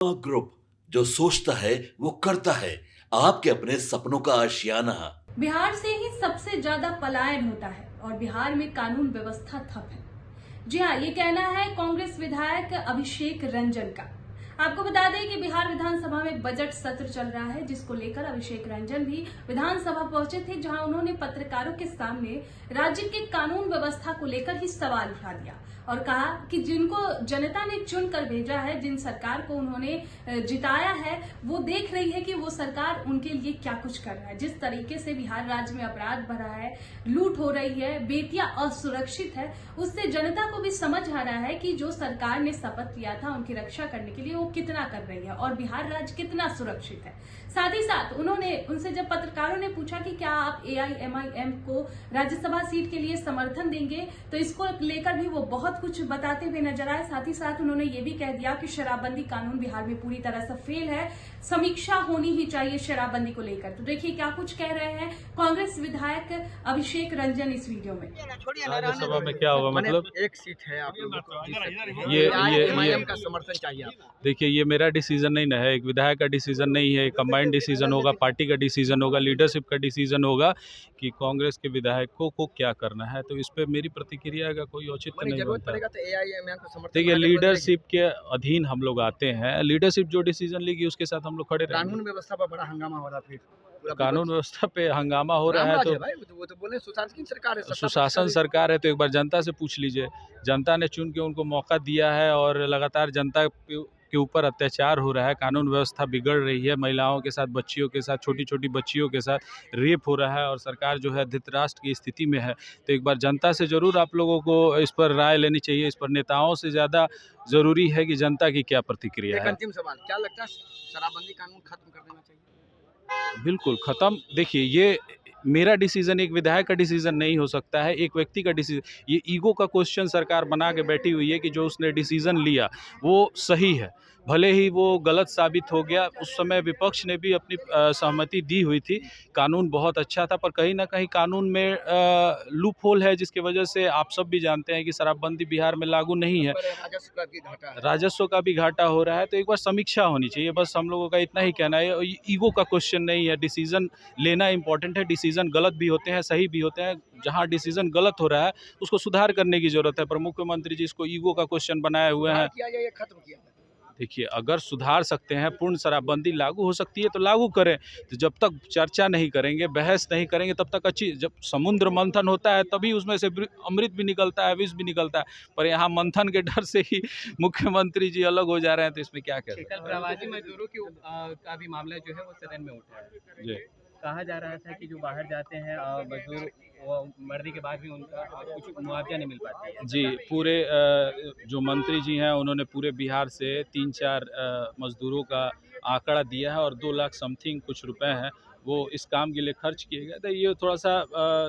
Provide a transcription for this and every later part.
Group जो सोचता है वो करता है, आपके अपने सपनों का आशियाना। बिहार से ही सबसे ज्यादा पलायन होता है और बिहार में कानून व्यवस्था ठप है। जी हाँ, ये कहना है कांग्रेस विधायक अभिषेक रंजन का। आपको बता दें कि बिहार विधानसभा में बजट सत्र चल रहा है, जिसको लेकर अभिषेक रंजन भी विधानसभा पहुंचे थे, जहां उन्होंने पत्रकारों के सामने राज्य के कानून व्यवस्था को लेकर ही सवाल उठा दिया और कहा कि जिनको जनता ने चुनकर भेजा है, जिन सरकार को उन्होंने जिताया है, वो देख रही है कि वो सरकार उनके लिए क्या कुछ कर रहा है। जिस तरीके से बिहार राज्य में अपराध बढ़ा है, लूट हो रही है, बेटियां असुरक्षित है, उससे जनता को भी समझ आ रहा है कि जो सरकार ने शपथ लिया था उनकी रक्षा करने के लिए, वो कितना कर रही है और बिहार राज्य कितना सुरक्षित है। साथ ही साथ उनसे जब पत्रकारों ने पूछा कि क्या आप AIMIM को राज्यसभा सीट के लिए समर्थन देंगे, तो इसको लेकर भी वो बहुत कुछ बताते हुए नजर आए। साथ ही साथ उन्होंने ये भी कह दिया कि शराबबंदी कानून बिहार में पूरी तरह से फेल है, समीक्षा होनी ही चाहिए शराबबंदी को लेकर। तो देखिए क्या कुछ कह रहे हैं कांग्रेस विधायक अभिषेक रंजन इस वीडियो में। राज्यसभा में क्या होगा, मतलब एक सीट है आप लोगों को, ये का समर्थन चाहिए आपको। देखिए, ये मेरा डिसीजन नहीं है, एक विधायक का डिसीजन नहीं है, कंबाइंड डिसीजन होगा, पार्टी का डिसीजन होगा, लीडरशिप का डिसीजन होगा कि कांग्रेस के विधायकों को क्या करना है। तो इस पे मेरी प्रतिक्रिया का कोई औचित्य नहीं बनता। देखिए, लीडरशिप के अधीन हम लोग आते हैं, लीडरशिप जो डिसीजन लेगी उसके साथ हम लोग खड़े रहेंगे। कानून व्यवस्था पर बड़ा हंगामा हो रहा है, कानून व्यवस्था पे हंगामा हो रहा है, तो वो तो बोले सुशासन सरकार है, सुशासन सरकार है, तो एक बार जनता से पूछ लीजिए। जनता ने चुन के उनको मौका दिया है और लगातार जनता के ऊपर अत्याचार हो रहा है, कानून व्यवस्था बिगड़ रही है, महिलाओं के साथ, बच्चियों के साथ, छोटी छोटी बच्चियों के साथ रेप हो रहा है और सरकार जो है धृतराष्ट्र की स्थिति में है। तो एक बार जनता से ज़रूर आप लोगों को इस पर राय लेनी चाहिए। इस पर नेताओं से ज़्यादा ज़रूरी है कि जनता की क्या प्रतिक्रिया है। अंतिम सवाल, क्या लगता है शराबबंदी कानून खत्म कर देना चाहिए? बिल्कुल ख़त्म। देखिए, ये मेरा डिसीजन, एक विधायक का डिसीजन नहीं हो सकता है, एक व्यक्ति का डिसीजन। ये ईगो का क्वेश्चन सरकार बना के बैठी हुई है कि जो उसने डिसीजन लिया वो सही है, भले ही वो गलत साबित हो गया। उस समय विपक्ष ने भी अपनी सहमति दी हुई थी, कानून बहुत अच्छा था, पर कहीं ना कहीं कानून में लूप होल है, जिसकी वजह से आप सब भी जानते हैं कि शराबबंदी बिहार में लागू नहीं है, राजस्व का भी घाटा हो रहा है। तो एक बार समीक्षा होनी चाहिए, बस हम लोगों का इतना ही कहना है। ईगो का क्वेश्चन नहीं है, डिसीजन लेना इंपॉर्टेंट है। डिसीजन गलत भी होते हैं, सही भी होते हैं, जहां डिसीजन गलत हो रहा है उसको सुधार करने की जरूरत है, पर मुख्यमंत्री जी इसको ईगो का क्वेश्चन बनाए हुए हैं। देखिए, अगर सुधार सकते हैं, पूर्ण शराबबंदी लागू हो सकती है तो लागू करें। तो जब तक चर्चा नहीं करेंगे, बहस नहीं करेंगे, तब तक अच्छी, जब समुद्र मंथन होता है तभी उसमें से अमृत भी निकलता है, विष भी निकलता है, पर यहाँ मंथन के डर से ही मुख्यमंत्री जी अलग हो जा रहे हैं। तो इसमें क्या करें। कल प्रवासी मजदूरों का भी मामला जो है वो सदन में उठा है जी। कहा जा रहा था कि जो बाहर जाते हैं मजदूर, वो मरने के बाद भी उनका कुछ मुआवजा नहीं मिल पाता है। जी, पूरे जो मंत्री जी हैं उन्होंने पूरे बिहार से 3-4 मजदूरों का आंकड़ा दिया है और 2 लाख समथिंग कुछ रुपए हैं वो इस काम के लिए खर्च किए गए। तो ये थोड़ा सा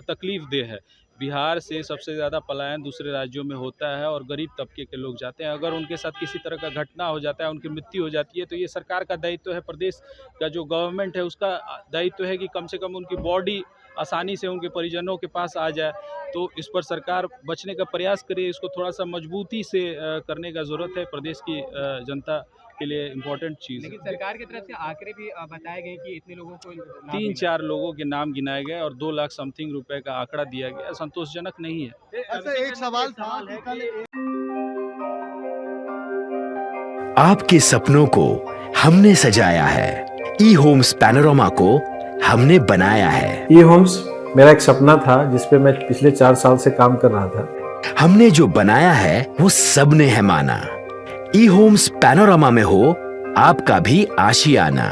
तकलीफ देह है। बिहार से सबसे ज़्यादा पलायन दूसरे राज्यों में होता है और गरीब तबके के लोग जाते हैं। अगर उनके साथ किसी तरह का घटना हो जाता है, उनकी मृत्यु हो जाती है, तो ये सरकार का दायित्व है, प्रदेश का जो गवर्नमेंट है उसका दायित्व है कि कम से कम उनकी बॉडी आसानी से उनके परिजनों के पास आ जाए। तो इस पर सरकार बचने का प्रयास करे, इसको थोड़ा सा मजबूती से करने का ज़रूरत है। प्रदेश की जनता के लिए इम्पोर्टेंट चीज़ है। लेकिन सरकार की तरफ से आंकड़े भी बताए गए कि इतने लोगों को 3-4 लोगों के नाम गिनाए गए और 2 लाख समथिंग रुपए का आंकड़ा दिया गया, संतोषजनक नहीं है। अच्छा, एक सवाल था, आपके सपनों को हमने सजाया है, ई होम्स पैनोरामा को हमने बनाया है। ई होम्स मेरा एक सपना था जिसपे मैं पिछले 4 साल से काम कर रहा था। हमने जो बनाया है वो सबने है माना। ई होम्स पैनोरामा में हो आपका भी आशियाना।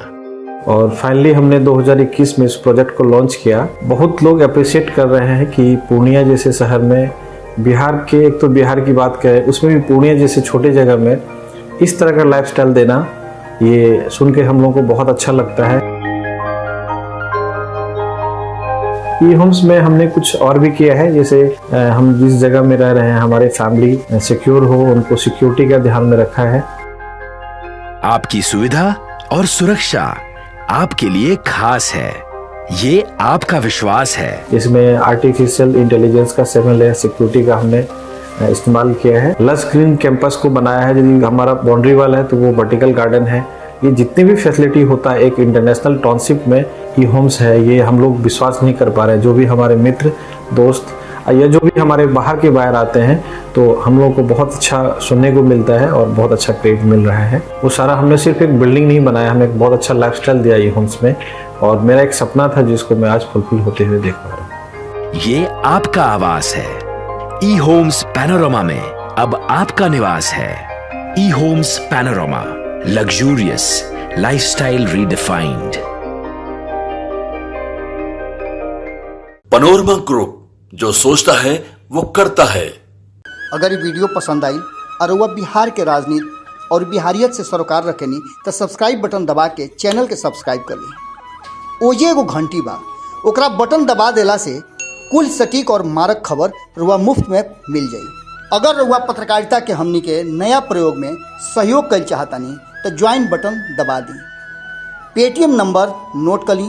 और फाइनली हमने 2021 में इस प्रोजेक्ट को लॉन्च किया। बहुत लोग अप्रिशिएट कर रहे हैं कि पूर्णिया जैसे शहर में, बिहार के, एक तो बिहार की बात करें उसमें भी पूर्णिया जैसे छोटे जगह में इस तरह का लाइफस्टाइल देना, ये सुन के हम लोगों को बहुत अच्छा लगता है। ई होम्स में हमने कुछ और भी किया है, जैसे हम जिस जगह में रह रहे हैं हमारे फैमिली सिक्योर हो, उनको सिक्योरिटी का ध्यान में रखा है। आपकी सुविधा और सुरक्षा आपके लिए खास है, ये आपका विश्वास है। इसमें आर्टिफिशियल इंटेलिजेंस का 7 लेयर सिक्योरिटी का हमने इस्तेमाल किया है। लस ग्रीन कैंपस को बनाया है, यदि हमारा बाउंड्री वाल है तो वो वर्टिकल गार्डन है। ये जितनी भी फैसिलिटी होता है एक इंटरनेशनल टाउनशिप में ई होम्स है, ये हम लोग विश्वास नहीं कर पा रहे हैं। जो भी हमारे मित्र दोस्त या जो भी हमारे बाहर के बाहर आते हैं तो हम लोग को बहुत अच्छा सुनने को मिलता है और बहुत अच्छा क्रेडिट मिल रहा है। वो सारा हमने सिर्फ एक बिल्डिंग नहीं बनाया, हमें एक बहुत अच्छा लाइफस्टाइल दिया ई होम्स में, और मेरा एक सपना था जिसको मैं आज फुलफिल होते हुए देख पा रहा हूँ। ये आपका आवास है। ई होम्स पैनोरामा में अब आपका निवास है। E Homes Panorama, luxurious lifestyle redefined. Panorama Group, जो सोचता है वो करता है। अगर ये वीडियो पसंद आई और वह बिहार के राजनीति और बिहारियत से सरोकार रखेनी तो सब्सक्राइब बटन दबा के चैनल के सब्सक्राइब कर ली। ओजे एगो घंटी बा, ओकरा बटन दबा देला से कुल सटीक और मारक खबर रुआ मुफ्त में मिल जाई। अगर रुआ पत्रकारिता के हमनी के नया प्रयोग में सहयोग कर चाहतानी तो ज्वाइन बटन दबा दी। पेटीएम नंबर नोट कर ली